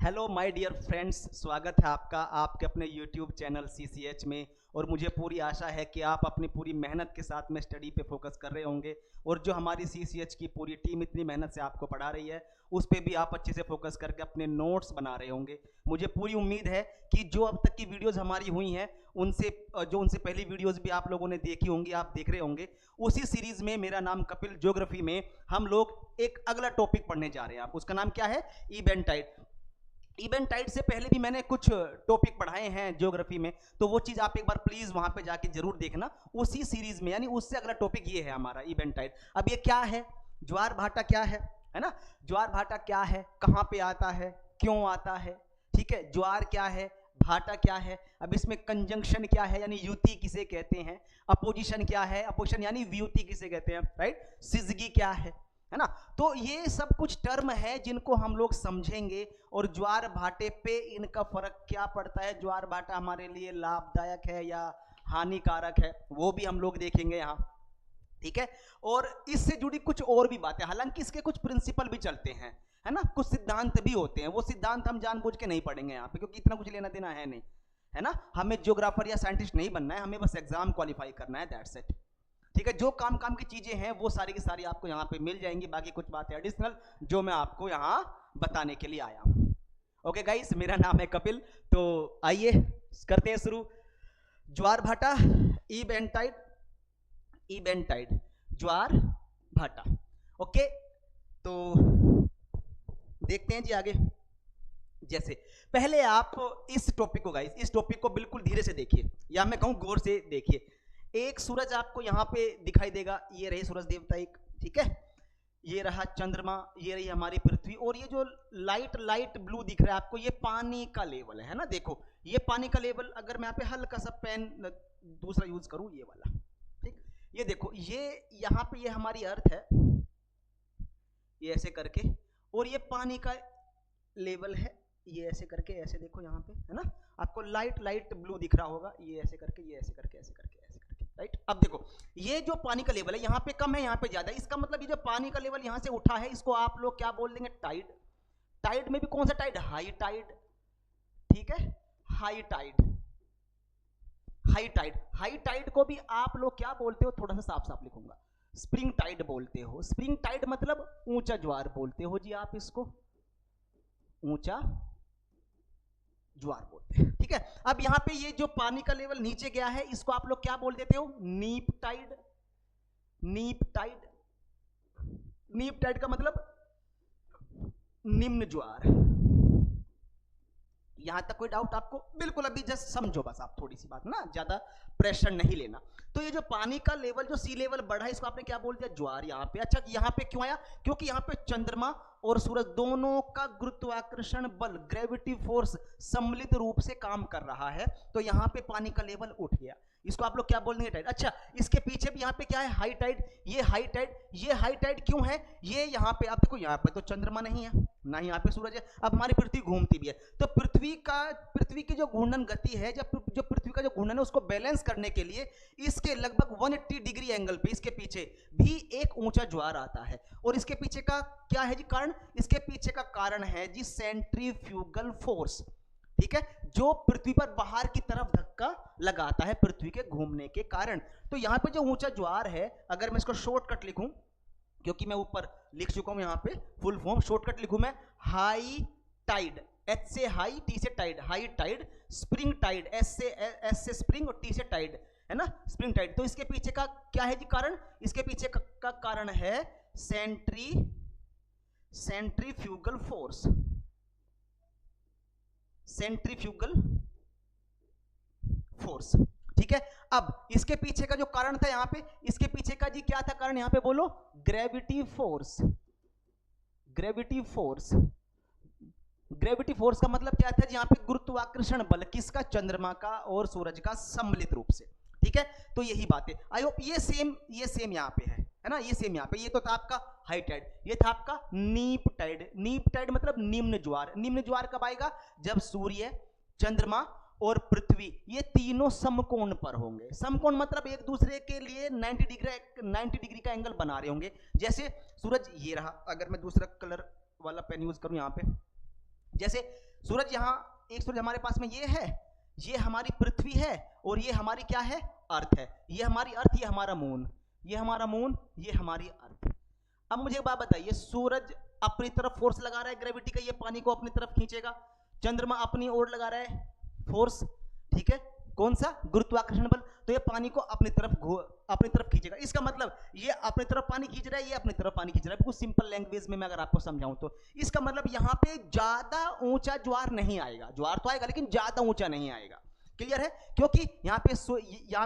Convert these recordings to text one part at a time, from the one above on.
Hello my dear friends, स्वागत है आपका आपके अपने यूट्यूब चैनल CCH में। और मुझे पूरी आशा है कि आप अपनी पूरी मेहनत के साथ में स्टडी पे फोकस कर रहे होंगे और जो हमारी CCH की पूरी टीम इतनी मेहनत से आपको पढ़ा रही है उस पे भी आप अच्छे से फोकस करके अपने नोट्स बना रहे होंगे। मुझे पूरी उम्मीद है कि जो अब तक की वीडियोस हमारी हुई हैं उनसे पहली वीडियोस भी आप लोगों ने देखी होंगी, आप देख रहे होंगे। उसी सीरीज में, मेरा नाम कपिल, ज्योग्राफी में हम लोग एक अगला टॉपिक पढ़ने जा रहे हैं। आप उसका नाम क्या है? इवेंटाइड। इवेंटाइड से पहले भी मैंने कुछ टॉपिक पढ़ाए हैं ज्योग्राफी में, तो वो चीज़ आप एक बार प्लीज़ वहाँ पे जाके जरूर देखना उसी सीरीज में। यानी उससे अगला टॉपिक ये है हमारा इवेंटाइड। अब ये क्या है? ज्वार भाटा क्या है ना? ज्वार भाटा क्या है, कहाँ पे आता है, क्यों आता है, ठीक है। ज्वार क्या है, भाटा क्या है, अब इसमें कंजंक्शन क्या है यानी युति किसे कहते हैं, अपोजिशन क्या है, अपोजिशन यानी व्युति किसे कहते हैं, राइट। सिजगी क्या है ना। तो ये सब कुछ टर्म है जिनको हम लोग समझेंगे और ज्वार भाटे पे इनका फर्क क्या पड़ता है, ज्वार भाटा हमारे लिए लाभदायक है या हानिकारक है, वो भी हम लोग देखेंगे यहाँ, ठीक है। और इससे जुड़ी कुछ और भी बातें, हालांकि इसके कुछ प्रिंसिपल भी चलते हैं, है ना, कुछ सिद्धांत भी होते हैं। वो सिद्धांत हम जानबूझ के नहीं पढ़ेंगे यहाँ पे क्योंकि इतना कुछ लेना देना है नहीं, है ना। हमें ज्योग्राफर या साइंटिस्ट नहीं बनना है, हमें बस एग्जाम क्वालिफाई करना है, दैट्स इट, ठीक है। जो काम की चीजें हैं वो सारी की सारी आपको यहाँ पे मिल जाएंगी। बाकी कुछ बातें एडिशनल जो मैं आपको यहाँ बताने के लिए आया हूँ। ओके गाइस, मेरा नाम है कपिल, तो आइए करते हैं शुरू। ज्वार भाटा, इवेंटाइड, इवेंटाइड, ज्वार भाटा। ओके, तो देखते हैं जी आगे। जैसे पहले आप इस टॉपिक को, गाइस इस टॉपिक को बिल्कुल धीरे से देखिए, या मैं कहूँ गौर से देखिए। एक सूरज आपको यहाँ पे दिखाई देगा, ये रहे सूरज देवता एक, ठीक है। ये रहा चंद्रमा, ये रही हमारी पृथ्वी, और ये जो लाइट लाइट ब्लू दिख रहा है आपको, ये पानी का लेवल है ना। देखो ये पानी का लेवल, अगर मैं यहाँ पे हल्का सा पेन दूसरा यूज करूँ, ये वाला, ठीक। ये देखो, ये यहाँ पे ये हमारी अर्थ है, ये ऐसे करके, और ये पानी का लेवल है, ये ऐसे करके, ऐसे देखो यहाँ पे, है ना। आपको लाइट लाइट ब्लू दिख रहा होगा, ये ऐसे करके, ये ऐसे करके, ऐसे करके, ऐसे करके, राइट। अब देखो ये जो पानी का लेवल है यहाँ पे कम है, यहाँ पे ज्यादा है। इसका मतलब ये जो पानी का लेवल यहाँ से उठा है, इसको आप लोग क्या बोल देंगे? टाइड। टाइड में भी कौन सा टाइड? हाई टाइड, ठीक है। High tide, high tide. High tide को भी आप लोग क्या बोलते हो? थोड़ा सा साफ साफ लिखूंगा, स्प्रिंग टाइड बोलते हो। स्प्रिंग टाइड मतलब ऊंचा ज्वार बोलते हो जी आप इसको, ऊंचा ज्वार बोलते हैं, ठीक है। अब यहां पे ये जो पानी का लेवल नीचे गया है, इसको आप लोग क्या बोल देते हो? नीप टाइड। नीप टाइड, नीप टाइड का मतलब निम्न ज्वार। यहां तक कोई डाउट आपको? बिल्कुल, अभी जस्ट समझो बस आप, थोड़ी सी बात ना, ज्यादा प्रेशर नहीं लेना। तो ये जो पानी का लेवल, जो सी लेवल बढ़ा है, इसको आपने क्या बोल दिया? ज्वार। यहाँ पे अच्छा, यहाँ पे क्यों आया? क्योंकि यहाँ पे चंद्रमा और सूरज दोनों का गुरुत्वाकर्षण बल, ग्रेविटी फोर्स सम्मिलित रूप से काम कर रहा है, तो यहाँ पे पानी का लेवल उठ गया। इसको आप लोग क्या बोल देंगे? टाइड। अच्छा, इसके पीछे भी यहाँ पे क्या है? High tide. ये हाई टाइड, ये हाई टाइड क्यों है? ये यहाँ पे आप देखो, यहाँ पे तो चंद्रमा नहीं है ना, यहाँ पे सूरज है। अब हमारी पृथ्वी घूमती भी है, तो पृथ्वी की जो घूर्णन गति है, जब जो पृथ्वी का जो घूर्णन है, उसको बैलेंस करने के लिए इसके लगभग 180 डिग्री एंगल पे इसके पीछे भी एक ऊंचा ज्वार आता है। और इसके पीछे का क्या है जी कारण? इसके पीछे का कारण है जी सेंट्रीफ्यूगल फोर्स, ठीक है, जो पृथ्वी पर बाहर की तरफ धक्का लगाता है पृथ्वी के घूमने के कारण। तो यहां पे जो ऊंचा ज्वार है, अगर मैं इसको शॉर्टकट लिखूं, क्योंकि मैं ऊपर लिख चुका हूं, यहां पे फुल फॉर्म शॉर्टकट लिखूं मैं, हाई टाइड, एच से हाई, टी से tide, high tide. Spring tide, S से स्प्रिंग और टी से टाइड, है ना, स्प्रिंग टाइड। तो इसके पीछे का क्या है जी कारण? इसके पीछे का कारण है सेंट्रीफ्यूगल फोर्स, सेंट्रीफ्यूगल फोर्स, ठीक है। अब इसके पीछे का जो कारण था यहाँ पे, इसके पीछे का जी क्या था कारण? यहाँ पे बोलो, gravity force. Gravity force, gravity force का मतलब क्या था जी? यहाँ पे गुरुत्वाकर्षण बल, किसका? चंद्रमा का और सूरज का सम्मिलित रूप से, ठीक है। तो यही बात है। आई होप ये सेम यहाँ पे है ना, ये सेम यहाँ पे। ये तो था आपका हाई टाइड, ये था आपका नीप टाइड। नीप टाइड मतलब निम्न ज्वार। निम्न ज्वार कब आएगा? जब सूर्य, चंद्रमा और पृथ्वी ये तीनों समकोण पर होंगे। समकोण मतलब एक दूसरे के लिए 90 डिग्री का एंगल बना रहे होंगे। जैसे सूरज ये रहा, अगर मैं दूसरा कलर वाला पेन यूज करूं यहाँ पे, जैसे सूरज यहाँ, एक सूरज हमारे पास में ये है, ये हमारी पृथ्वी है, और ये हमारी क्या है, अर्थ है। ये हमारी अर्थ, ये हमारा मून, ये हमारा मून, ये हमारी अर्थ। अब मुझे एक बात बताइए, सूरज अपनी तरफ फोर्स लगा रहा है ग्रेविटी का, ये पानी को अपनी तरफ खींचेगा। चंद्रमा अपनी ओर लगा रहा है फोर्स, ठीक है, कौन सा, गुरुत्वाकर्षण बल, तो ये पानी को अपनी तरफ खींचेगा। इसका मतलब ये अपनी तरफ पानी खींच रहा है, ये अपनी तरफ पानी खींच रहा है। बिल्कुल सिंपल लैंग्वेज में मैं अगर आपको समझाऊं तो इसका मतलब यहाँ पे ज्यादा ऊंचा ज्वार नहीं आएगा, ज्वार तो आएगा लेकिन ज्यादा ऊंचा नहीं आएगा। क्लियर है? क्योंकि यहाँ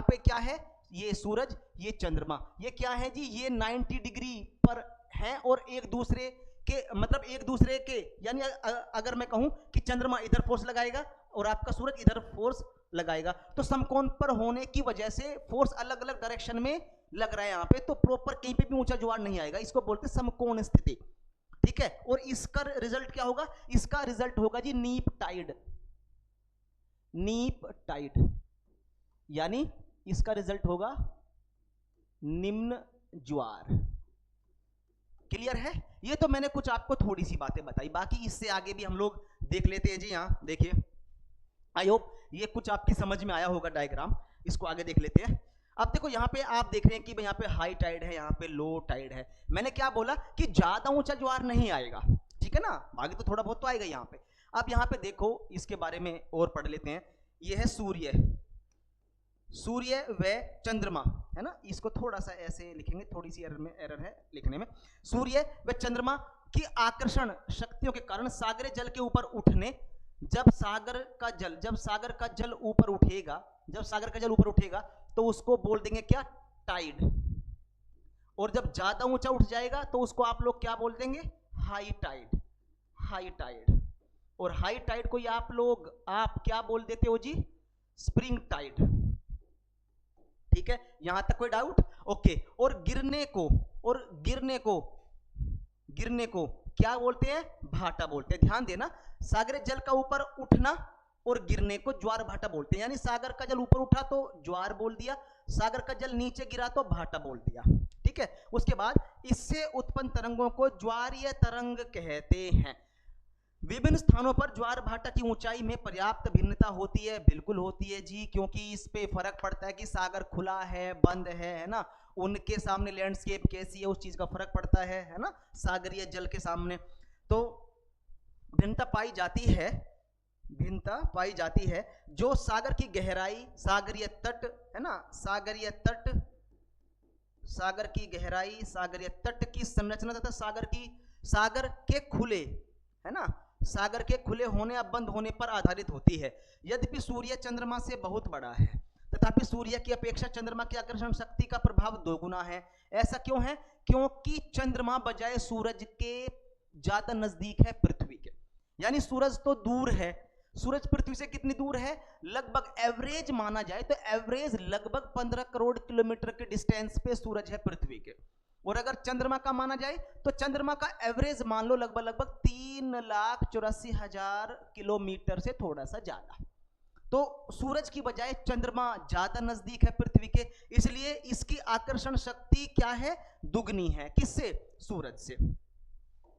पे क्या है, ये सूरज, ये चंद्रमा, ये क्या है जी, ये 90 डिग्री पर है, और एक दूसरे के यानी अगर मैं कहूं कि चंद्रमा इधर फोर्स लगाएगा और आपका सूरज इधर फोर्स लगाएगा, तो समकोण पर होने की वजह से फोर्स अलग अलग डायरेक्शन में लग रहा है यहाँ पे, तो प्रॉपर कहीं पे भी ऊंचा ज्वार नहीं आएगा। इसको बोलते हैं समकोण स्थिति, ठीक है। और इसका रिजल्ट क्या होगा, इसका रिजल्ट होगा जी नीप टाइड, नीप टाइड, यानी इसका रिजल्ट होगा निम्न ज्वार। क्लियर है? ये तो मैंने कुछ आपको थोड़ी सी बातें बताई, बाकी इससे आगे भी हम लोग देख लेते हैं जी। यहाँ देखिए, आई होप ये कुछ आपकी समझ में आया होगा डायग्राम, इसको आगे देख लेते हैं। अब देखो यहाँ पे आप देख रहे हैं कि यहाँ पे हाई टाइड है, यहाँ पे लो टाइड है। मैंने क्या बोला कि ज्यादा ऊंचा ज्वार नहीं आएगा, ठीक है ना, आगे तो थोड़ा बहुत तो आएगा यहाँ पे। अब यहाँ पे देखो, इसके बारे में और पढ़ लेते हैं। ये है सूर्य, सूर्य व चंद्रमा, है ना, इसको थोड़ा सा ऐसे लिखेंगे, थोड़ी सी एरर है लिखने में। सूर्य व चंद्रमा की आकर्षण शक्तियों के कारण सागरीय जल के ऊपर उठने, जब सागर का जल ऊपर उठेगा, तो उसको बोल देंगे क्या, टाइड। और जब ज्यादा ऊंचा उठ जाएगा तो उसको आप लोग क्या बोल देंगे, हाई टाइड, हाई टाइड। और हाई टाइड को आप क्या बोल देते हो जी, स्प्रिंग टाइड। ठीक है, यहां तक कोई डाउट? ओके। और गिरने को क्या बोलते हैं, भाटा बोलते हैं। ध्यान देना, सागरीय जल का ऊपर उठना और गिरने को ज्वार भाटा बोलते हैं। यानी सागर का जल ऊपर उठा तो ज्वार बोल दिया, सागर का जल नीचे गिरा तो भाटा बोल दिया, ठीक है। उसके बाद इससे उत्पन्न तरंगों को ज्वारीय तरंग कहते हैं। विभिन्न स्थानों पर ज्वार भाटा की ऊंचाई में पर्याप्त भिन्नता होती है, बिल्कुल होती है जी, क्योंकि इस पे फर्क पड़ता है कि सागर खुला है, बंद है ना, उनके सामने लैंडस्केप कैसी है, उस चीज का फर्क पड़ता है ना, सागरीय जल के सामने। तो भिन्नता पाई जाती है जो सागर की गहराई, सागरीय तट है ना, सागर की गहराई, सागरीय तट की संरचना तथा सागर के खुले, है ना, सागर के खुले होने या बंद होने पर आधारित होती है। यद्यपि सूर्य चंद्रमा से बहुत बड़ा है, तथापि सूर्य की अपेक्षा चंद्रमा की आकर्षण शक्ति का प्रभाव दोगुना है। ऐसा क्यों है? क्योंकि चंद्रमा बजाय सूरज के ज्यादा नजदीक है पृथ्वी के। यानी सूरज तो दूर है, सूरज पृथ्वी से कितनी दूर है, लगभग एवरेज माना जाए तो एवरेज लगभग 15 करोड़ किलोमीटर के डिस्टेंस पे सूरज है पृथ्वी के। और अगर चंद्रमा का माना जाए तो चंद्रमा का एवरेज मान लो लगभग 3,84,000 किलोमीटर से थोड़ा सा ज्यादा। तो सूरज की बजाय चंद्रमा ज्यादा नजदीक है पृथ्वी के, इसलिए इसकी आकर्षण शक्ति क्या है, दुगनी है। किससे? सूरज से।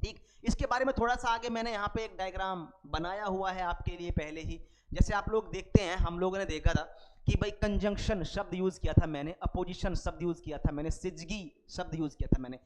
ठीक, इसके बारे में थोड़ा सा आगे मैंने यहाँ पे एक डायग्राम बनाया हुआ है आपके लिए पहले ही। जैसे आप लोग देखते हैं, हम लोगों ने देखा था कि भाई कंजंक्शन शब्द यूज किया था मैंने, अपोजिशन शब्द यूज किया था मैंने, सिजगी शब्द यूज किया था मैंने।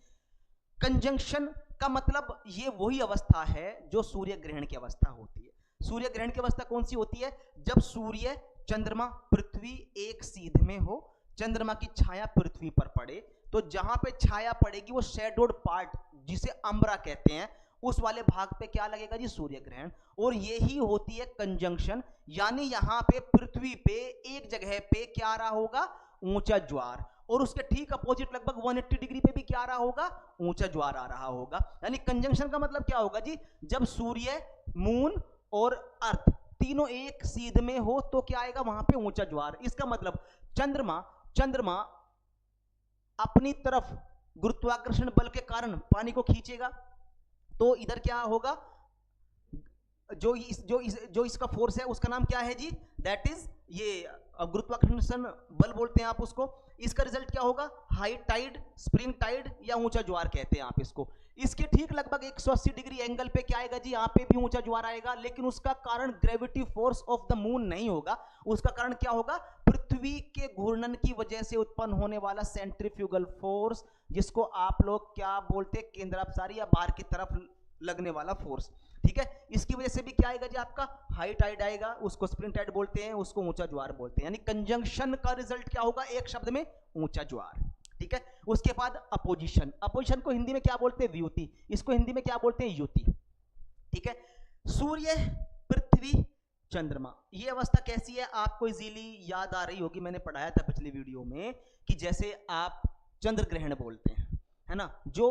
कंजंक्शन का मतलब ये वही अवस्था है जो सूर्य ग्रहण की अवस्था होती है। सूर्य ग्रहण की अवस्था कौन सी होती है? जब सूर्य, चंद्रमा, पृथ्वी एक सीध में हो, चंद्रमा की छाया पृथ्वी पर पड़े, तो जहां पे छाया पड़ेगी वो शेडोड पार्ट जिसे अम्बरा कहते हैं, उस वाले भाग पे क्या लगेगा जी, सूर्य ग्रहण। और यही होती है कंजंक्शन, यानी यहां पे पृथ्वी पे एक जगह पे क्या आ रहा होगा, ऊंचा ज्वार, और उसके ठीक अपोजिट लगभग 180 डिग्री पे भी क्या आ रहा होगा, ऊंचा ज्वार आ रहा होगा। यानी कंजंक्शन का मतलब क्या होगा जी, जब सूर्य, मून और अर्थ तीनों एक सीध में हो तो क्या आएगा, वहां पे ऊंचा ज्वार। इसका मतलब चंद्रमा अपनी तरफ गुरुत्वाकर्षण बल के कारण पानी को खींचेगा, तो इधर क्या होगा, जो इसका फोर्स है उसका नाम क्या है जी, दैट इज ये गुरुत्वाकर्षण बल बोलते हैं आप उसको। इसका रिजल्ट क्या होगा, हाई टाइड, स्प्रिंग टाइड या ऊंचा ज्वार कहते हैं आप इसको। इसके ठीक लगभग 180 डिग्री एंगल पे क्या आएगा जी, यहाँ पे भी ऊंचा ज्वार आएगा, लेकिन उसका कारण gravity force of the moon नहीं होगा। उसका कारण क्या होगा, पृथ्वी के घूर्णन की वजह से उत्पन्न होने वाला सेंट्रीफ्यूगल फोर्स, जिसको आप लोग क्या बोलते हैं, केंद्रापसारी या बाहर की तरफ लगने वाला फोर्स। ठीक है, इसकी वजह से भी क्या आएगा जी, आपका हाई टाइड आएगा, उसको स्प्रिंग टाइड बोलते हैं, उसको ऊंचा ज्वार बोलते हैं। यानी कंजंक्शन का रिजल्ट क्या होगा, एक शब्द में ऊंचा ज्वार। ठीक है, उसके बाद अपोजिशन, अपोजिशन को हिंदी में क्या बोलते हैं, व्युति, इसको हिंदी में क्या बोलते हैं, युति। ठीक है, सूर्य, पृथ्वी, चंद्रमा, ये अवस्था कैसी है, आपको इजीली याद आ रही होगी, मैंने पढ़ाया था पिछली वीडियो में कि जैसे आप चंद्र ग्रहण बोलते हैं, है ना, जो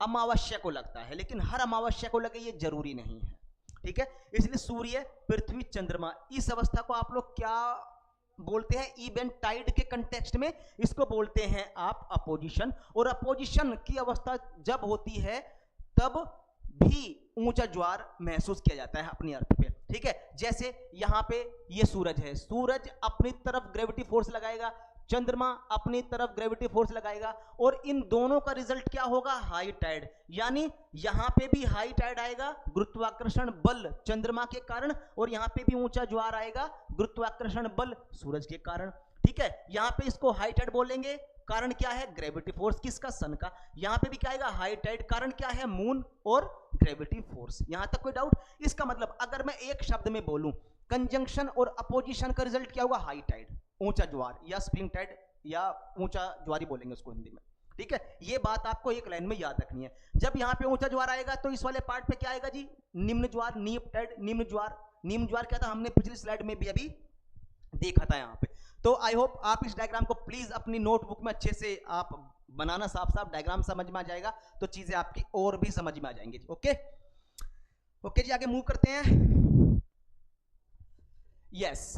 अमावस्या को लगता है, लेकिन हर अमावस्या को लगे ये जरूरी नहीं है। ठीक है, इसलिए सूर्य, पृथ्वी, चंद्रमा, इस अवस्था को आप लोग क्या बोलते हैं, इवेंट टाइड के कंटेक्स्ट में इसको बोलते हैं आप अपोजिशन। और अपोजिशन की अवस्था जब होती है तब भी ऊंचा ज्वार महसूस किया जाता है अपनी अर्थ पे। ठीक है, जैसे यहां पे ये सूरज है, सूरज अपनी तरफ ग्रेविटी फोर्स लगाएगा, चंद्रमा अपनी तरफ ग्रेविटी फोर्स लगाएगा, और इन दोनों का रिजल्ट क्या होगा, हाई टाइड। यानी यहां पे भी हाई टाइड आएगा गुरुत्वाकर्षण बल चंद्रमा के कारण, और यहां पे भी ऊंचा ज्वार आएगा गुरुत्वाकर्षण बल सूरज के कारण। ठीक है, यहां पे इसको हाई टाइड बोलेंगे, कारण क्या है, ग्रेविटी फोर्स, किसका, सन का। यहां पे भी क्या आएगा, हाई टाइड, कारण क्या है, मून और ग्रेविटी फोर्स। यहां तक कोई डाउट। इसका मतलब अगर मैं एक शब्द में बोलूं, कंजंक्शन और अपोजिशन का रिजल्ट क्या होगा, हाई टाइड, ऊंचा ज्वार, या स्प्रिंग टाइड, या ऊंचा ज्वारी बोलेंगे उसको हिंदी में। ठीक है, ये बात आपको एक लाइन में याद रखनी है। जब यहां पे ऊंचा ज्वार आएगा तो इस वाले पार्ट पे क्या आएगा जी, निम्न ज्वार, नीप टाइड, निम्न ज्वार। निम्न ज्वार क्या था, हमने पिछली स्लाइड में भी अभी देखा था यहाँ पे। तो आई होप आप इस डायग्राम को प्लीज अपनी नोटबुक में अच्छे से आप बनाना, साफ साफ डायग्राम समझ में आ जाएगा तो चीजें आपकी और भी समझ में आ जाएंगी। ओके ओके जी, आगे मूव करते हैं। यस,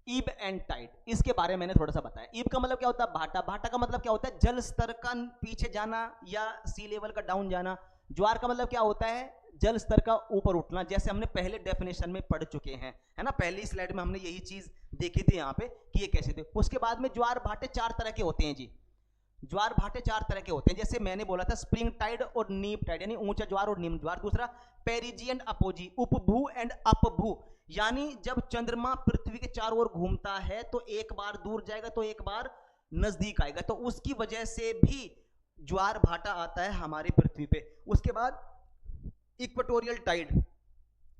ईब एंड टाइड, इसके बारे में मैंने थोड़ा सा बताया। ईब का मतलब क्या होता है, भाटा। भाटा का मतलब क्या होता है, जल स्तर का पीछे जाना या सी लेवल का डाउन जाना। ज्वार का मतलब क्या होता है, जल स्तर का ऊपर उठना, जैसे हमने पहले डेफिनेशन में पढ़ चुके हैं, है ना, पहली स्लाइड में हमने यही चीज देखी थी यहाँ पे कि ये कैसे थे। उसके बाद में ज्वार भाटे चार तरह के होते हैं जी, ज्वार भाटे चार तरह के होते हैं। जैसे मैंने बोला था स्प्रिंग टाइड और नीप टाइड, यानी ऊंचा ज्वार और निम्न ज्वार। दूसरा पेरिजी एंड अपोजी, उपभू एंड अपभू, यानी जब चंद्रमा पृथ्वी के चारों ओर घूमता है तो एक बार दूर जाएगा तो एक बार नजदीक आएगा, तो उसकी वजह से भी ज्वार भाटा आता है हमारी पृथ्वी पे। उसके बाद इक्वेटोरियल टाइड,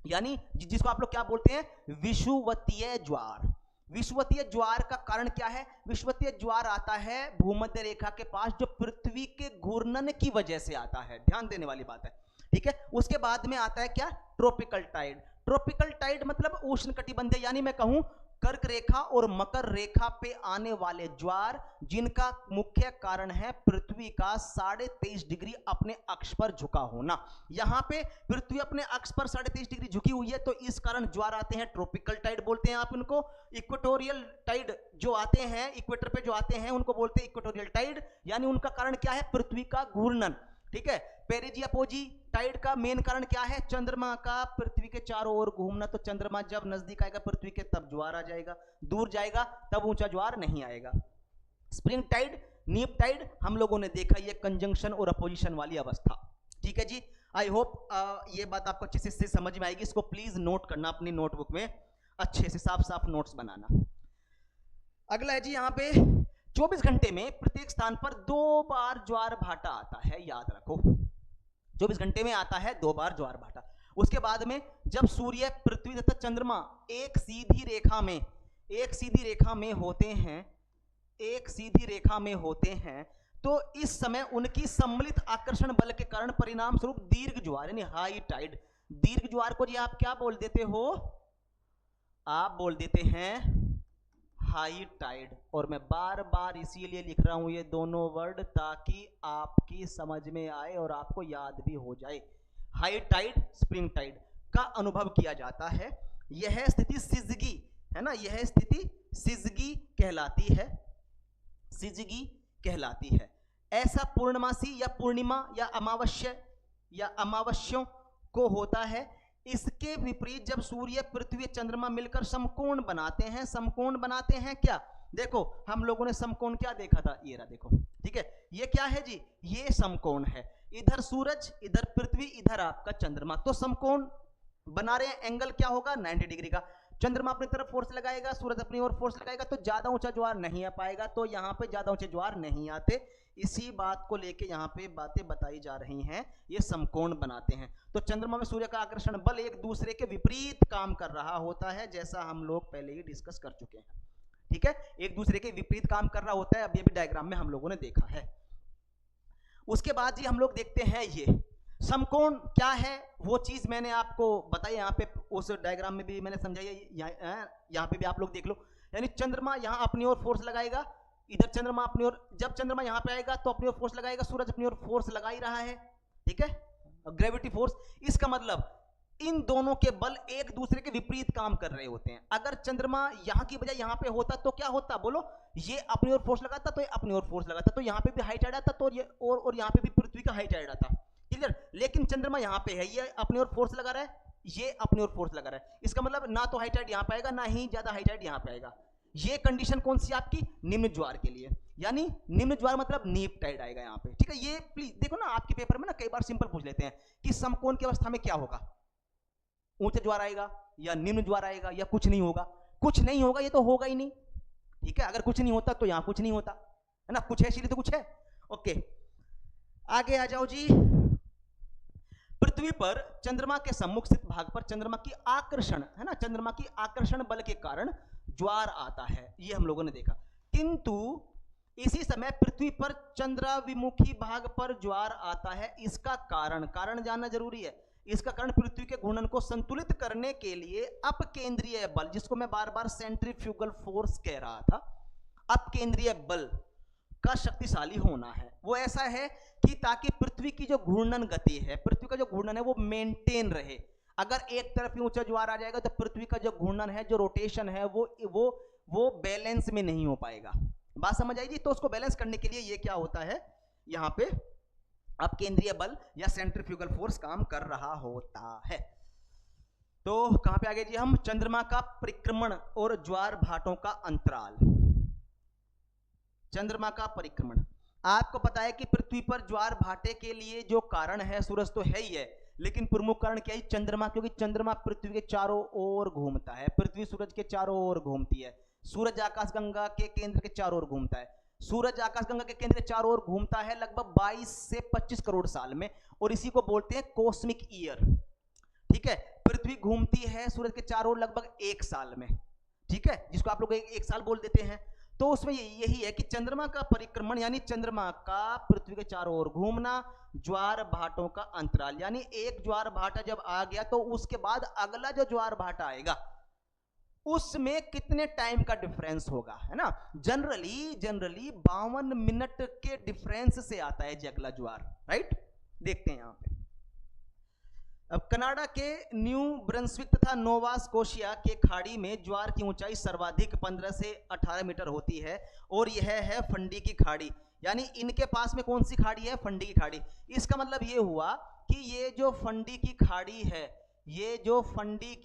यानी जिसको आप लोग क्या बोलते हैं, विषुवतीय ज्वार। विषुवतीय ज्वार का कारण क्या है, विषुवतीय ज्वार आता है भूमध्य रेखा के पास, जो पृथ्वी के घूर्णन की वजह से आता है, ध्यान देने वाली बात है। ठीक है, उसके बाद में आता है क्या, ट्रॉपिकल टाइड। ट्रॉपिकल टाइड मतलब उष्ण कटिबंधीय, यानी मैं कहूं कर्क रेखा और मकर रेखा पे आने वाले ज्वार, जिनका मुख्य कारण है पृथ्वी का 23.5 डिग्री अपने अक्ष पर झुका होना। यहां पे पृथ्वी अपने अक्ष पर 23.5 डिग्री झुकी हुई है, तो इस कारण ज्वार आते हैं, ट्रॉपिकल टाइड बोलते हैं आप इनको। इक्वेटोरियल टाइड जो आते हैं, इक्वेटर पे जो आते हैं, उनको बोलते हैं इक्वेटोरियल टाइड, यानी उनका कारण क्या है, पृथ्वी का घूर्णन। ठीक है, पेरिजी अपोजी टाइड का मेन कारण क्या है, चंद्रमा का पृथ्वी के चारों ओर घूमना। तो चंद्रमा जब नजदीक आएगा पृथ्वी के तब ज्वार आ जाएगा, दूर जाएगा तब ऊंचा ज्वार नहीं आएगा। स्प्रिंग टाइड, नीप टाइड हम लोगों ने देखा, ये कंजंक्शन और अपोजिशन वाली अवस्था। ठीक है जी, आई होप ये बात आपको अच्छे से समझ में आएगी। इसको प्लीज नोट करना अपनी नोटबुक में, अच्छे से साफ साफ नोट्स बनाना। अगला है जी, यहाँ पे 24 घंटे में प्रत्येक स्थान पर 2 बार ज्वार भाटा आता है, याद रखो 24 घंटे में आता है 2 बार ज्वार भाटा। उसके बाद में जब सूर्य, पृथ्वी तथा चंद्रमा एक सीधी रेखा में होते हैं, एक सीधी रेखा में होते हैं, तो इस समय उनकी सम्मिलित आकर्षण बल के कारण परिणाम स्वरूप दीर्घ ज्वार यानी हाई टाइड। दीर्घ ज्वार को जी आप क्या बोल देते हो, आप बोल देते हैं हाई टाइड। और मैं बार बार इसीलिए लिख रहा हूं ये दोनों वर्ड, ताकि आपकी समझ में आए और आपको याद भी हो जाए। हाई टाइड, स्प्रिंग टाइड का अनुभव किया जाता है। यह स्थिति सिजगी है ना, यह स्थिति सिजगी कहलाती है, सिजगी कहलाती है। ऐसा पूर्णमासी या पूर्णिमा या अमावस्या या अमावस्यों को होता है। इसके विपरीत जब सूर्य, पृथ्वी, चंद्रमा मिलकर समकोण बनाते हैं, समकोण बनाते हैं क्या, देखो हम लोगों ने समकोण क्या देखा था, ये रहा देखो। ठीक है, ये क्या है जी, ये समकोण है। इधर सूरज, इधर पृथ्वी, इधर आपका चंद्रमा, तो समकोण बना रहे हैं। एंगल क्या होगा? 90 डिग्री का। चंद्रमा अपनी तरफ फोर्स लगाएगा, सूरज अपनी ओर फोर्स लगाएगा, तो ज्यादा ऊंचा ज्वार नहीं आ पाएगा। तो यहाँ पे ज्यादा ऊंचे ज्वार नहीं आते। इसी बात को लेके यहाँ पे बातें बताई जा रही हैं, ये समकोण बनाते हैं। तो चंद्रमा में सूर्य का आकर्षण बल एक दूसरे के विपरीत काम कर रहा होता है, जैसा हम लोग पहले ही डिस्कस कर चुके हैं। ठीक है, एक दूसरे के विपरीत काम कर रहा होता है, अभी अभी डायग्राम में हम लोगों ने देखा है। उसके बाद जी हम लोग देखते हैं ये समकोण क्या है, वो चीज मैंने आपको बताई यहाँ पे, उस डायग्राम में भी मैंने समझाई है, यहाँ पे भी आप लोग देख लो। यानी चंद्रमा यहाँ अपनी ओर फोर्स लगाएगा, इधर चंद्रमा अपनी ओर, जब चंद्रमा यहाँ पे आएगा तो अपनी ओर फोर्स लगाएगा, सूरज अपनी ओर फोर्स लगा ही रहा है। ठीक है, ग्रेविटी फोर्स। इसका मतलब इन दोनों के बल एक दूसरे के विपरीत काम कर रहे होते हैं। अगर चंद्रमा यहाँ की बजाय यहाँ पे होता तो क्या होता बोलो? ये अपनी ओर फोर्स लगाता तो ये अपनी ओर फोर्स लगाता, तो यहाँ पे भी हाइट आ जाता, तो ये और यहाँ पे भी पृथ्वी का हाइट आ जाता। क्लियर? लेकिन चंद्रमा यहाँ पे है, ये अपनी ओर फोर्स लगा रहा है, ये अपनी ओर फोर्स लगा रहा है। इसका मतलब ना तो हाइट यहाँ पे आएगा, ना ही ज्यादा हाइट यहाँ पे आएगा। ये कंडीशन कौन सी आपकी? निम्न ज्वार के लिए। यानी निम्न ज्वार मतलब नीप टाइड आएगा यहाँ पे। ठीक है, ये प्लीज देखो ना, आपके पेपर में ना कई बार सिंपल पूछ लेते हैं कि समकोण की अवस्था में क्या होगा, ऊंचा ज्वार आएगा या निम्न ज्वार आएगा या कुछ नहीं होगा। कुछ नहीं होगा, ये तो होगा ही नहीं। ठीक है, अगर कुछ नहीं होता तो यहां कुछ नहीं होता है ना, कुछ है इसलिए तो कुछ है। ओके, आगे आ जाओ जी। पृथ्वी पर चंद्रमा के सम्मुख स्थित भाग पर चंद्रमा की आकर्षण है ना, चंद्रमा की आकर्षण बल के कारण ज्वार आता है, ये हम लोगों ने देखा। किंतु इसी समय पृथ्वी पर चंद्राभिमुखी भाग पर ज्वार आता है। इसका कारण जानना जरूरी है। इसका कारण पृथ्वी के घूर्णन को संतुलित करने के लिए अपकेंद्रीय बल, जिसको मैं बार बार सेंट्रीफ्यूगल फोर्स कह रहा था, अपकेंद्रीय बल का शक्तिशाली होना है। वो ऐसा है कि ताकि पृथ्वी की जो घूर्णन गति है, पृथ्वी का जो घूर्णन है वो मेंटेन रहे। अगर एक तरफ ही ऊंचा ज्वार आ जाएगा तो पृथ्वी का जो घूर्णन है, जो रोटेशन है, वो बैलेंस में नहीं हो पाएगा। बात समझ आई जी? तो उसको बैलेंस करने के लिए ये क्या होता है, यहाँ पे अब केंद्रीय बल या सेंट्रीफ्यूगल फोर्स काम कर रहा होता है। तो कहां पे आ गए जी हम? चंद्रमा का परिक्रमण और ज्वार भाटों का अंतराल। चंद्रमा का परिक्रमण, आपको पता है कि पृथ्वी पर ज्वार भाटे के लिए जो कारण है, सूरज तो है ही है, लेकिन प्रमुख कारण क्या है? चंद्रमा, क्योंकि चंद्रमा पृथ्वी के चारों ओर घूमता है। पृथ्वी सूरज के चारों ओर घूमती है, सूरज आकाशगंगा के केंद्र के चारों ओर घूमता है। सूरज आकाशगंगा के केंद्र के चारों ओर घूमता है लगभग 22 से 25 करोड़ साल में, और इसी को बोलते हैं कॉस्मिक ईयर। ठीक है, पृथ्वी घूमती है सूरज के चारों ओर लगभग 1 साल में। ठीक है, जिसको आप लोग एक साल बोल देते हैं। तो उसमें यही है कि चंद्रमा का परिक्रमण यानी चंद्रमा का पृथ्वी के चारों ओर घूमना, ज्वार भाटों का अंतराल, यानी एक ज्वार भाटा जब आ गया तो उसके बाद अगला जो ज्वार भाटा आएगा उसमें कितने टाइम का डिफरेंस होगा, है ना। जनरली 52 मिनट के डिफरेंस से आता है जी अगला ज्वार, राइट। देखते हैं यहां पे। अब कनाडा के न्यू ब्रंसविक तथा नोवा स्कोशिया के खाड़ी में ज्वार की ऊंचाई सर्वाधिक 15 से 18 मीटर होती है, और यह है फंडी की खाड़ी। यानी इनके पास में कौन सी खाड़ी है? फंडी की खाड़ी। इसका मतलब ये हुआ कि ये जो फंडी की खाड़ी है, ये जो फंडी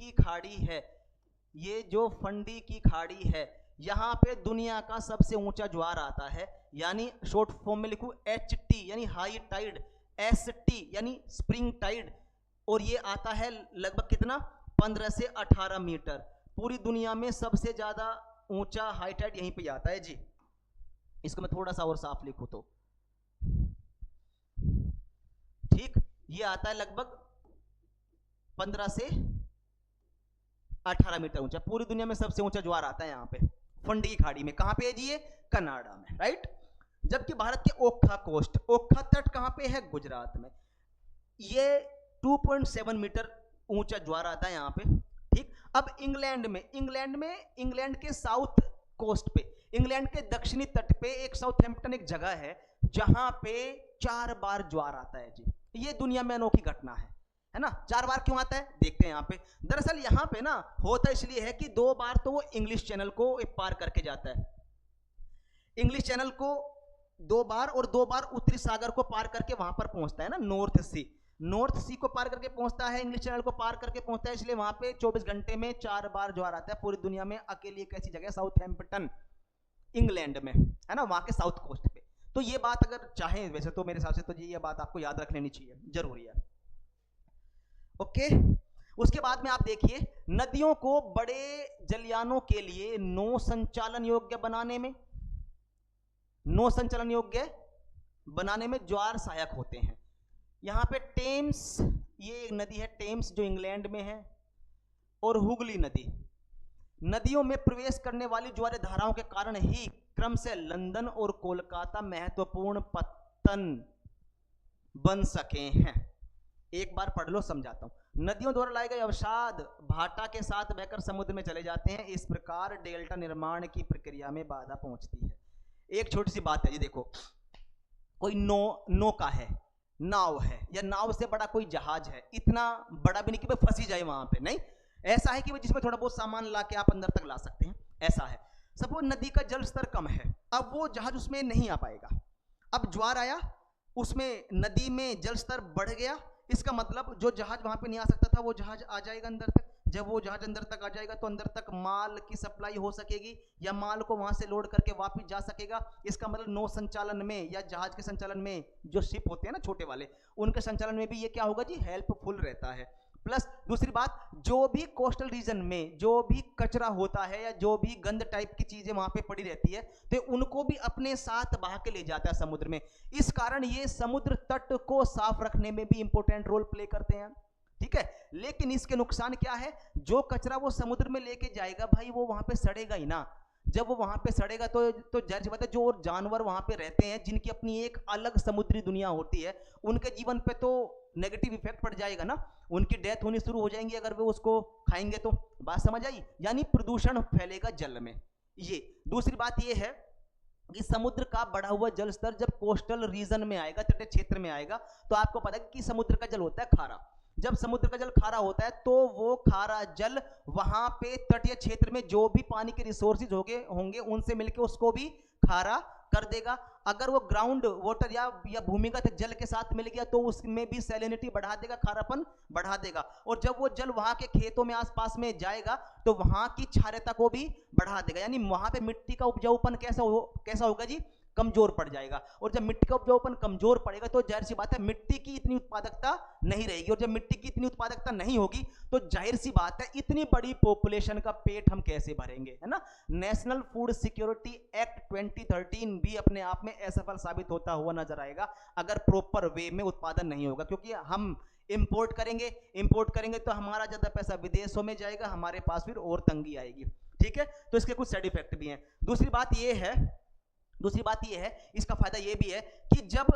की खाड़ी है, यहां पे दुनिया का सबसे ऊंचा ज्वार आता है। यानी शॉर्ट फॉर्म में लिखूं HT यानी हाई टाइड, ST यानी स्प्रिंग टाइड, और ये आता है लगभग कितना? 15 से 18 मीटर। पूरी दुनिया में सबसे ज्यादा ऊंचा हाई टाइड यहीं पे आता है जी। इसको मैं थोड़ा सा और साफ लिखूं तो ठीक, ये आता है लगभग 15 से 18 मीटर ऊंचा। पूरी दुनिया में सबसे ऊंचा ज्वार आता है यहाँ पे फंडी की खाड़ी में। कहां पे है जी? ये कनाडा में, राइट। जबकि भारत के ओखा तट कहां पे है? गुजरात में। ये 2.7 मीटर ऊंचा ज्वार आता है यहाँ पे, ठीक। अब इंग्लैंड के साउथ कोस्ट पे, इंग्लैंड के दक्षिणी तट पे एक साउथहैम्पटन एक जगह है जहां पे 4 बार ज्वार आता है जी। ये दुनिया में अनोखी घटना है ना। 4 बार क्यों आता है देखते हैं यहाँ पे। दरअसल यहाँ पे ना होता इसलिए है कि 2 बार तो वो इंग्लिश चैनल को पार करके जाता है, इंग्लिश चैनल को 2 बार, और 2 बार उत्तरी सागर को पार करके वहां पर पहुंचता है ना, नॉर्थ सी को पार करके पहुंचता है, इंग्लिश चैनल को पार करके पहुंचता है। इसलिए वहां पे 24 घंटे में 4 बार ज्वार आता है। पूरी दुनिया में अकेली एक ऐसी जगह साउथहैम्पटन इंग्लैंड में, है ना, वहां के साउथ कोस्ट पे। तो ये बात अगर चाहें वैसे तो मेरे हिसाब से तो ये बात आपको याद रख लेनी चाहिए, जरूरी है। ओके, उसके बाद में आप देखिए, नदियों को बड़े जलयानों के लिए नौ संचालन योग्य बनाने में, नौ संचालन योग्य बनाने में ज्वार सहायक होते हैं। यहां पे टेम्स, ये एक नदी है टेम्स जो इंग्लैंड में है, और हुगली नदी, नदियों में प्रवेश करने वाली ज्वारीय धाराओं के कारण ही क्रम से लंदन और कोलकाता महत्वपूर्ण पत्तन बन सके हैं। एक बार पढ़ लो, समझाता हूं। नदियों द्वारा लाए गए अवसाद भाटा के साथ बहकर समुद्र में चले जाते हैं, इस प्रकार डेल्टा निर्माण की प्रक्रिया में बाधा पहुंचती है। एक छोटी सी बात है जी, देखो कोई नौका है, नाव है, या नाव से बड़ा कोई जहाज है, इतना बड़ा भी नहीं कि भाई फंसी जाए वहां पे, नहीं, ऐसा है कि जिसमें थोड़ा बहुत सामान ला के आप अंदर तक ला सकते हैं, ऐसा है। सपोज नदी का जल स्तर कम है, अब वो जहाज उसमें नहीं आ पाएगा। अब ज्वार आया, उसमें नदी में जल स्तर बढ़ गया, इसका मतलब जो जहाज वहां पे नहीं आ सकता था वो जहाज आ जाएगा अंदर तक। जब वो जहाज अंदर तक आ जाएगा तो अंदर तक माल की सप्लाई हो सकेगी, या माल को वहां से लोड करके वापस जा सकेगा। इसका मतलब नौ संचालन में या जहाज के संचालन में जो शिप होते हैं ना छोटे वाले, उनके संचालन में भी ये क्या होगा जी, हेल्पफुल रहता है। प्लस दूसरी बात, जो भी कोस्टल रीजन में जो भी कचरा होता है या जो भी गंद टाइप की चीजें वहां पे पड़ी रहती है, तो उनको भी अपने साथ बहा के ले जाता है समुद्र में। इस कारण ये समुद्र तट को साफ रखने में भी इंपॉर्टेंट रोल प्ले करते हैं, ठीक है। लेकिन इसके नुकसान क्या है, जो कचरा वो समुद्र में लेके जाएगा भाई वो वहां पे सड़ेगा ही ना। जब वो वहां पे सड़ेगा तो जाहिर सी बात है, जो जानवर वहां पे रहते हैं जिनकी अपनी एक अलग समुद्री दुनिया होती है, उनके जीवन पे तो नेगेटिव इफेक्ट पड़ जाएगा ना, उनकी डेथ होनी शुरू हो जाएंगी अगर वो उसको खाएंगे तो। बात समझ आई, यानी प्रदूषण फैलेगा जल में। ये दूसरी बात ये है कि समुद्र का बढ़ा हुआ जल स्तर जब कोस्टल रीजन में आएगा, तटीय क्षेत्र में आएगा, तो आपको पता है कि समुद्र का जल होता है खारा। जब समुद्र का जल खारा होता है तो वो खारा जल वहां पे तटीय क्षेत्र में जो भी पानी के रिसोर्सेज होंगे उनसे मिलकर उसको भी खारा कर देगा। अगर वो ग्राउंड वाटर या भूमिगत जल के साथ मिल गया तो उसमें भी सैलिनिटी बढ़ा देगा, खारापन बढ़ा देगा। और जब वो जल वहां के खेतों में आसपास में जाएगा तो वहां की क्षारता को भी बढ़ा देगा, यानी वहां पे मिट्टी का उपजाऊपन कैसा होगा जी, कमजोर पड़ जाएगा। और जब मिट्टी का उपजाऊपन कमजोर पड़ेगा तो जाहिर सी बात है मिट्टी की इतनी उत्पादकता नहीं रहेगी, और जब मिट्टी की इतनी उत्पादकता नहीं होगी तो जाहिर सी बात है इतनी बड़ी पॉपुलेशन का पेट हम कैसे भरेंगे, है ना। नेशनल फूड सिक्योरिटी एक्ट 2013 भी अपने आप में असफल साबित होता हुआ नजर आएगा अगर प्रॉपर वे में उत्पादन नहीं होगा, क्योंकि हम इंपोर्ट करेंगे तो हमारा ज्यादा पैसा विदेशों में जाएगा, हमारे पास फिर और तंगी आएगी, ठीक है। तो इसके कुछ साइड इफेक्ट भी हैं। दूसरी बात यह है, इसका फायदा यह भी है कि जब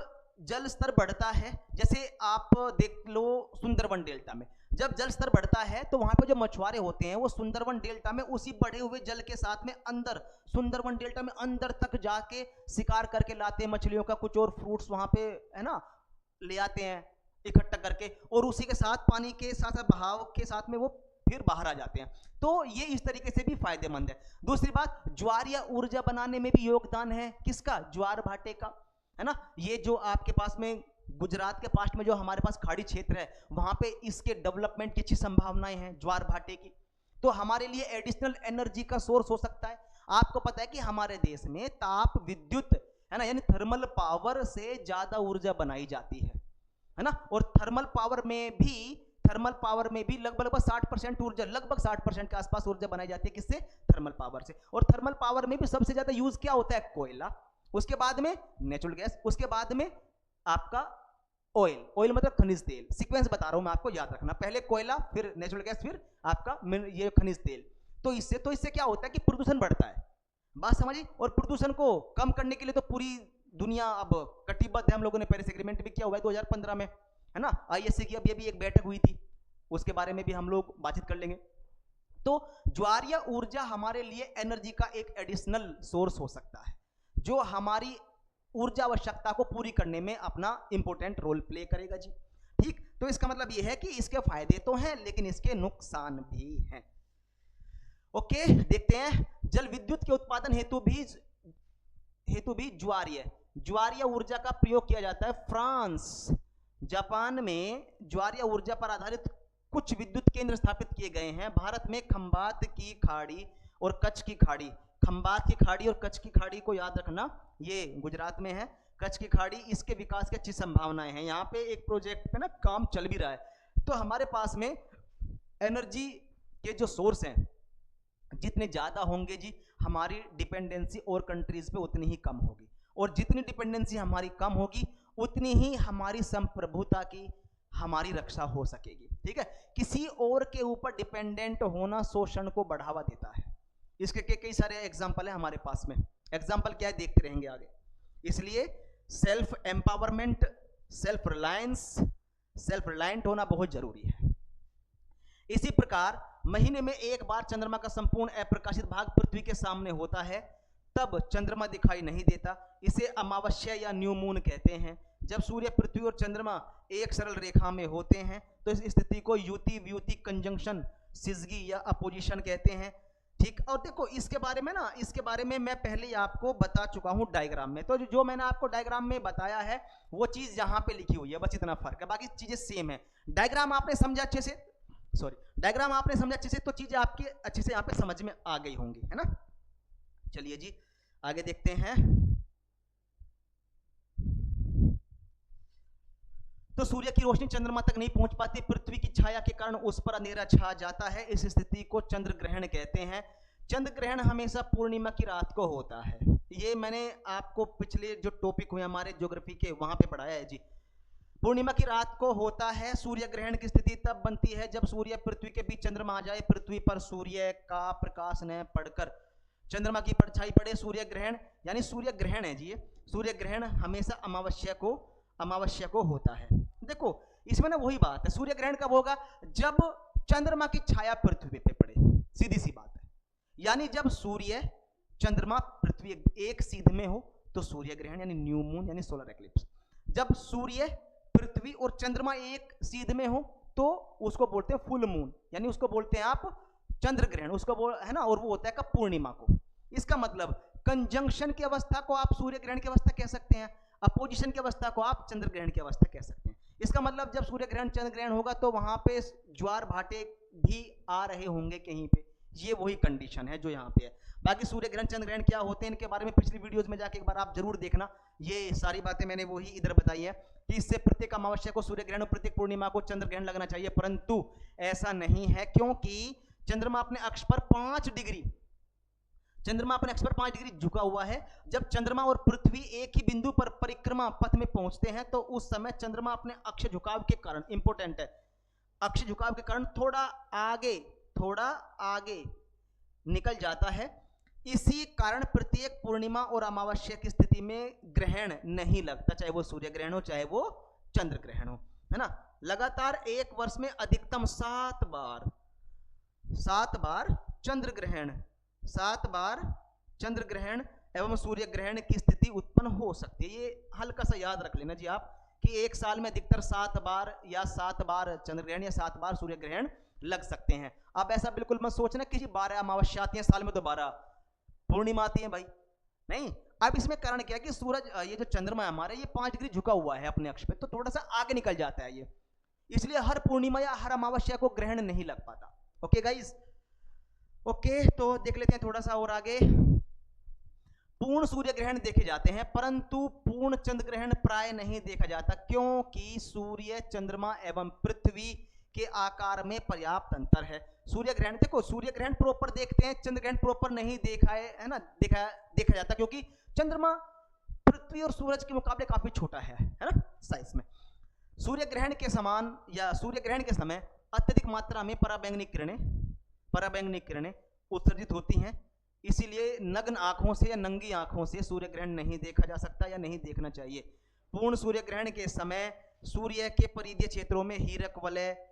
जल स्तर बढ़ता है, जैसे आप देख लो सुंदरवन डेल्टा में जब जल स्तर बढ़ता है तो वहां पे जो मछुआरे होते हैं वो सुंदरवन डेल्टा में उसी बढ़े हुए जल के साथ में अंदर सुंदरवन डेल्टा में अंदर तक जाके शिकार करके लाते हैं मछलियों का, कुछ और फ्रूट्स वहां पे है ना ले आते हैं इकट्ठा करके, और उसी के साथ पानी के साथ बहाव के साथ में वो फिर बाहर आ जाते हैं। तो ये इस तरीके से भी फायदेमंद है। दूसरी बात, ज्वार या ऊर्जा बनाने में भी योगदान है किसका, ज्वार भाटे का, है ना। ये जो आपके पास में गुजरात के पास में जो हमारे पास खाड़ी क्षेत्र है वहां पे इसके डेवलपमेंट की अच्छी संभावनाएं हैं ज्वार भाटे की, तो हमारे लिए एडिशनल एनर्जी का सोर्स हो सकता है। आपको पता है कि हमारे देश में ताप विद्युत है ना, यानी थर्मल पावर से ज्यादा ऊर्जा बनाई जाती है ना, और थर्मल पावर में भी लगभग 60% ऊर्जा, लगभग 60% के आसपास ऊर्जा बनाई जाती है किससे, थर्मल पावर से। और थर्मल पावर में भी सबसे ज्यादा यूज क्या होता है, कोयला, उसके बाद में नेचुरल गैस, उसके बाद में आपका ऑयल मतलब खनिज तेल। सीक्वेंस बता रहा हूं मैं आपको, याद रखना, पहले कोयला, फिर नेचुरल गैस, फिर आपका ये खनिज तेल। तो इससे क्या होता है कि प्रदूषण बढ़ता है, बात समझी। और प्रदूषण को कम करने के लिए तो पूरी दुनिया अब कटिबद्ध है, हम लोगों ने पेरिस एग्रीमेंट भी किया हुआ है 2015 में, है ना। ISA की अभी एक बैठक हुई थी, उसके बारे में भी हम लोग बातचीत कर लेंगे। तो ज्वार या ऊर्जा हमारे लिए एनर्जी का एक एडिशनल सोर्स हो सकता है जो हमारी ऊर्जा आवश्यकता को पूरी करने में अपना इंपॉर्टेंट रोल प्ले करेगा जी, ठीक। तो इसका मतलब यह है कि इसके फायदे तो हैं लेकिन इसके नुकसान भी हैं। ओके, देखते हैं। जल विद्युत के उत्पादन हेतु भी ज्वारीय ऊर्जा का प्रयोग किया जाता है। फ्रांस, जापान में ज्वारीय ऊर्जा पर आधारित कुछ विद्युत केंद्र स्थापित किए गए हैं। भारत में खंबात की खाड़ी और कच्छ की खाड़ी, खंबात की खाड़ी और कच्छ की खाड़ी को याद रखना, ये गुजरात में है कच्छ की खाड़ी, इसके विकास की अच्छी संभावनाएं हैं। यहाँ पे एक प्रोजेक्ट पे ना काम चल भी रहा है। तो हमारे पास में एनर्जी के जो सोर्स हैं जितने ज़्यादा होंगे जी, हमारी डिपेंडेंसी और कंट्रीज पे उतनी ही कम होगी, और जितनी डिपेंडेंसी हमारी कम होगी उतनी ही हमारी संप्रभुता की हमारी रक्षा हो सकेगी। ठीक है, किसी और के ऊपर डिपेंडेंट होना शोषण को बढ़ावा देता है। इसके कई सारे एग्जाम्पल है हमारे पास में, एग्जाम्पल क्या है देखते रहेंगे आगे। इसलिए सेल्फ एम्पावरमेंट, सेल्फ रिलायंट होना बहुत जरूरी है। इसी प्रकार महीने में एक बार चंद्रमा का संपूर्ण अप्रकाशित भाग पृथ्वी के सामने होता है, तब चंद्रमा दिखाई नहीं देता। इसे अमावस्या या न्यू मून कहते हैं। जब सूर्य, पृथ्वी और चंद्रमा एक सरल रेखा में होते हैं तो इस स्थिति को युति, व्युति, कंजंक्शन, सिजगी या अपोजिशन कहते हैं। ठीक, और देखो इसके बारे में मैं पहले ही आपको बता चुका हूं डायग्राम में। तो जो मैंने आपको डायग्राम में बताया है वो चीज यहां पे लिखी हुई है, बस इतना फर्क है, बाकी चीजें सेम है। डायग्राम आपने समझा अच्छे से, तो चीजें आपकी अच्छे से यहाँ पे समझ में आ गई होंगी, है ना। चलिए जी आगे देखते हैं। तो सूर्य की रोशनी चंद्रमा तक नहीं पहुंच पाती, पृथ्वी की छाया के कारण उस पर अंधेरा छा जाता है। इस स्थिति को चंद्र ग्रहण कहते हैं। चंद्र ग्रहण हमेशा पूर्णिमा की रात को होता है। ये मैंने आपको पिछले जो टॉपिक हुए हमारे ज्योग्राफी के वहां पे पढ़ाया है जी। पूर्णिमा की रात को होता है। सूर्य ग्रहण की स्थिति तब बनती है जब सूर्य पृथ्वी के बीच चंद्रमा आ जाए, पृथ्वी पर सूर्य का प्रकाश न पड़कर चंद्रमा की परछाई पड़े। सूर्य ग्रहण यानी सूर्य ग्रहण है जी, सूर्य ग्रहण हमेशा अमावस्या को होता है। देखो इसमें ना वही बात है, सूर्य ग्रहण कब होगा? जब चंद्रमा की छाया पृथ्वी पे पड़े, सीधी सी बात है। यानी जब सूर्य, चंद्रमा, पृथ्वी एक सीध में हो तो सूर्य ग्रहण यानी न्यू मून यानी सोलर एक्लिप्स। जब सूर्य, पृथ्वी और चंद्रमा एक सीध में हो तो उसको बोलते हैं फुल मून, यानी उसको बोलते हैं आप चंद्र ग्रहण, उसको है ना, और वो होता है कब? पूर्णिमा को। इसका मतलब कंजंक्शन की अवस्था को आप सूर्य ग्रहण की अवस्था कह सकते हैं, अपोजिशन की अवस्था को आप चंद्र ग्रहण की अवस्था कह सकते हैं। इसका मतलब जब सूर्य ग्रहण, चंद्र ग्रहण होगा तो वहां पे ज्वार भाटे भी आ रहे होंगे कहीं पे, ये वही कंडीशन है जो यहाँ पे है। बाकी सूर्य ग्रहण, चंद्र ग्रहण क्या होते हैं इनके बारे में पिछली वीडियोस में जाके एक बार आप जरूर देखना, ये सारी बातें मैंने वही इधर बताई है कि इससे प्रत्येक अमावस्या को सूर्य ग्रहण और प्रत्येक पूर्णिमा को चंद्र ग्रहण लगना चाहिए, परंतु ऐसा नहीं है क्योंकि चंद्रमा अपने अक्ष पर 5 डिग्री झुका हुआ है। जब चंद्रमा और पृथ्वी एक ही बिंदु पर परिक्रमा पथ में पहुंचते हैं तो उस समय चंद्रमा अपने अक्ष झुकाव के कारण, इंपॉर्टेंट है, अक्ष झुकाव के कारण थोड़ा आगे निकल जाता है। इसी कारण प्रत्येक पूर्णिमा और अमावस्या की स्थिति में ग्रहण नहीं लगता, चाहे वो सूर्य ग्रहण हो चाहे वो चंद्र ग्रहण हो, है ना। लगातार एक वर्ष में अधिकतम 7 बार चंद्र ग्रहण एवं सूर्य ग्रहण की स्थिति उत्पन्न हो सकती है। ये हल्का सा याद रख लेना जी आप कि एक साल में अधिकतर 7 बार चंद्र ग्रहण या 7 बार सूर्य ग्रहण लग सकते हैं। अब ऐसा बिल्कुल मत सोचना कि 12 अमावस्या आती है साल में तो 12 पूर्णिमा आती है, भाई नहीं। अब इसमें कारण क्या है कि सूरज, ये जो चंद्रमा है हमारा, ये 5 डिग्री झुका हुआ है अपने अक्ष पे, तो थोड़ा सा आगे निकल जाता है ये, इसलिए हर पूर्णिमा या हर अमावस्या को ग्रहण नहीं लग पाता। ओके गाइस, ओके, तो देख लेते हैं थोड़ा सा और आगे। पूर्ण सूर्य ग्रहण देखे जाते हैं परंतु पूर्ण चंद्र ग्रहण प्राय नहीं देखा जाता क्योंकि सूर्य, चंद्रमा एवं पृथ्वी के आकार में पर्याप्त अंतर है। सूर्य ग्रहण, देखो सूर्य ग्रहण प्रॉपर देखते हैं, चंद्र ग्रहण प्रॉपर नहीं देखा है ना, देखा जाता क्योंकि चंद्रमा पृथ्वी और सूरज के मुकाबले काफी छोटा है ना साइज में। सूर्य ग्रहण के समान या सूर्य ग्रहण के समय अत्यधिक मात्रा में पराबैंगनी किरणें उत्सर्जित होती हैं, इसीलिए नग्न आंखों से या नंगी आंखों से सूर्य ग्रहण नहीं देखा जा सकता या नहीं देखना चाहिए। पूर्ण सूर्य ग्रहण के समय सूर्य के परिधीय क्षेत्रों में हीरक वलय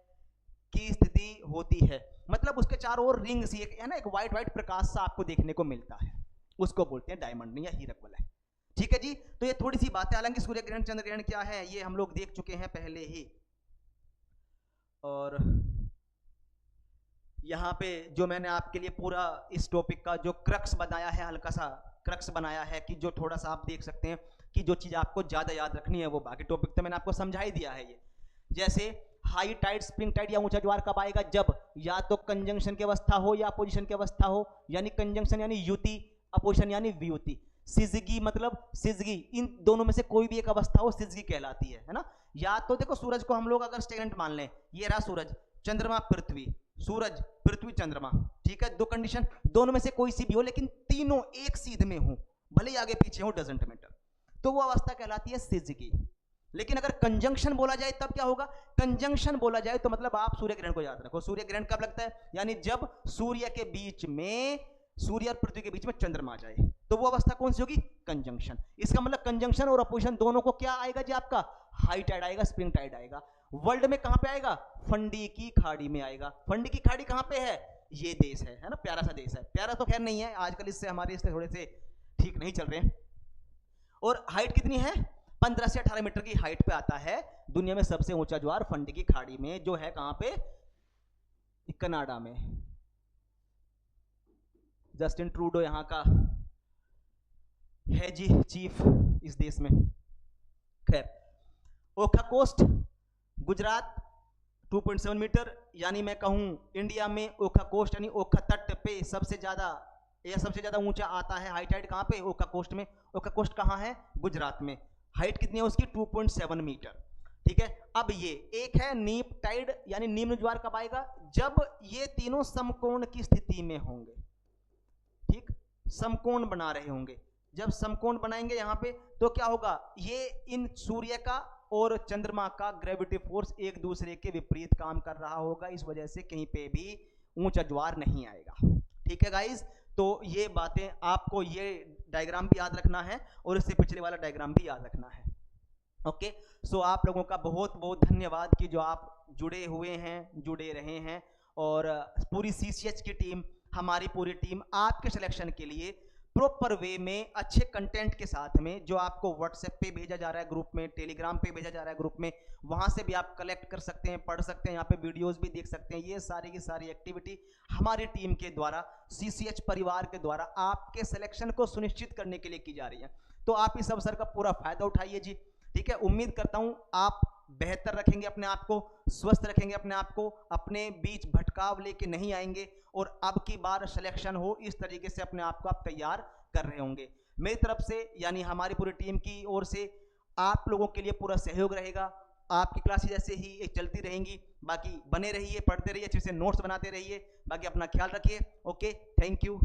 की स्थिति होती है, मतलब उसके चारों ओर रिंग सी है ना, एक व्हाइट प्रकाश सा आपको देखने को मिलता है, उसको बोलते हैं डायमंड या हीरक वलय। ठीक है जी, तो ये थोड़ी सी बातें, हालांकि सूर्य ग्रहण, चंद्र ग्रहण क्या है ये हम लोग देख चुके हैं पहले ही। और यहाँ पे जो मैंने आपके लिए पूरा इस टॉपिक का जो क्रक्स बनाया है, हल्का सा क्रक्स बनाया है कि जो थोड़ा सा आप देख सकते हैं कि जो चीज़ आपको ज़्यादा याद रखनी है वो, बाकी टॉपिक तो मैंने आपको समझा ही दिया है। ये जैसे हाई टाइड स्प्रिंग टाइड या ऊंचा ज्वार कब आएगा? जब या तो कंजंक्शन की अवस्था हो या अपोजिशन की अवस्था हो, यानी कंजंक्शन यानी युति, अपोजिशन यानी वियुति। सिजगी मतलब सिजगी, इन दोनों में से कोई भी एक अवस्था हो सिजगी कहलाती है ना। या तो देखो सूरज को हम लोग अगर स्टेगनेंट मान लें, ये रहा सूरज, चंद्रमा पृथ्वी, सूरज पृथ्वी चंद्रमा, ठीक है, दो कंडीशन, दोनों में से कोई सी भी हो लेकिन तीनों एक सीध में हो, भले ही आगे पीछे हो, डजंट मैटर, तो वो अवस्था कहलाती है सिजगी। लेकिन अगर कंजंक्शन बोला जाए तब क्या होगा? कंजंक्शन बोला जाए तो मतलब आप सूर्य ग्रहण को याद रखो, सूर्य ग्रहण कब लगता है? यानी जब सूर्य के बीच में, सूर्य और पृथ्वी के बीच में चंद्रमा आ जाए, तो वो अवस्था कौन सी होगी? कंजंक्शन। इसका मतलब कंजंक्शन और अपोजिशन दोनों को क्या आएगा जी? आपका हाई टाइड आएगा, स्प्रिंग टाइड आएगा। वर्ल्ड में कहां पे आएगा? फंडी की खाड़ी में आएगा। फंडी की खाड़ी कहां पे है? ये देश है ना, प्यारा सा देश है, प्यारा तो खैर नहीं है आजकल, इससे हमारे इससे थोड़े से ठीक नहीं चल रहे हैं। और हाइट कितनी है? 15 से 18 मीटर की हाइट पे आता है। दुनिया में सबसे ऊंचा ज्वार फंडी की खाड़ी में, जो है कहां पे? कनाडा में। जस्टिन ट्रूडो यहां का है जी चीफ इस देश में। खैर, ओखा कोस्ट गुजरात 2.7 मीटर, यानी मैं कहूं इंडिया में ओखा कोस्ट यानी ओखा तट पे सबसे ज्यादा, यह सबसे ज्यादा ऊंचा आता है। हाइट हाइट कहां पे? ओखा कोस्ट में। ओखा कोस्ट कहां है? गुजरात में। हाइट कितनी है उसकी? 2.7 मीटर, ठीक है। अब ये एक है नीप टाइड, यानी निम्न ज्वार कब आएगा? जब ये तीनों समकोण की स्थिति में होंगे, ठीक, समकोण बना रहे होंगे। जब समकोण बनाएंगे यहां पे तो क्या होगा? ये इन सूर्य का और चंद्रमा का ग्रेविटी फोर्स एक दूसरे के विपरीत काम कर रहा होगा, इस वजह से कहीं पे भी ऊंचा ज्वार नहीं आएगा, ठीक है गाइस। तो ये बातें आपको, ये डायग्राम भी याद रखना है और इससे पिछले वाला डायग्राम भी याद रखना है। ओके, सो आप लोगों का बहुत बहुत धन्यवाद कि जो आप जुड़े हुए हैं, जुड़े रहे हैं, और पूरी सीसीएच की टीम, हमारी पूरी टीम आपके सिलेक्शन के लिए प्रॉपर वे में अच्छे कंटेंट के साथ में, जो आपको व्हाट्सएप पे भेजा जा रहा है ग्रुप में, टेलीग्राम पे भेजा जा रहा है ग्रुप में, वहां से भी आप कलेक्ट कर सकते हैं, पढ़ सकते हैं, यहाँ पे वीडियोस भी देख सकते हैं। ये सारी की सारी एक्टिविटी हमारी टीम के द्वारा, सीसीएच परिवार के द्वारा आपके सिलेक्शन को सुनिश्चित करने के लिए की जा रही है। तो आप इस अवसर का पूरा फायदा उठाइए जी, ठीक है। उम्मीद करता हूं आप बेहतर रखेंगे अपने आप को, स्वस्थ रखेंगे अपने आप को, अपने बीच भटकाव लेके नहीं आएंगे, और अब की बार सिलेक्शन हो इस तरीके से अपने आप को आप तैयार कर रहे होंगे। मेरी तरफ से यानी हमारी पूरी टीम की ओर से आप लोगों के लिए पूरा सहयोग रहेगा। आपकी क्लासेस जैसे ही चलती रहेंगी, बाकी बने रहिए, पढ़ते रहिए, अच्छे से नोट्स बनाते रहिए, बाकी अपना ख्याल रखिए। Okay, thank you.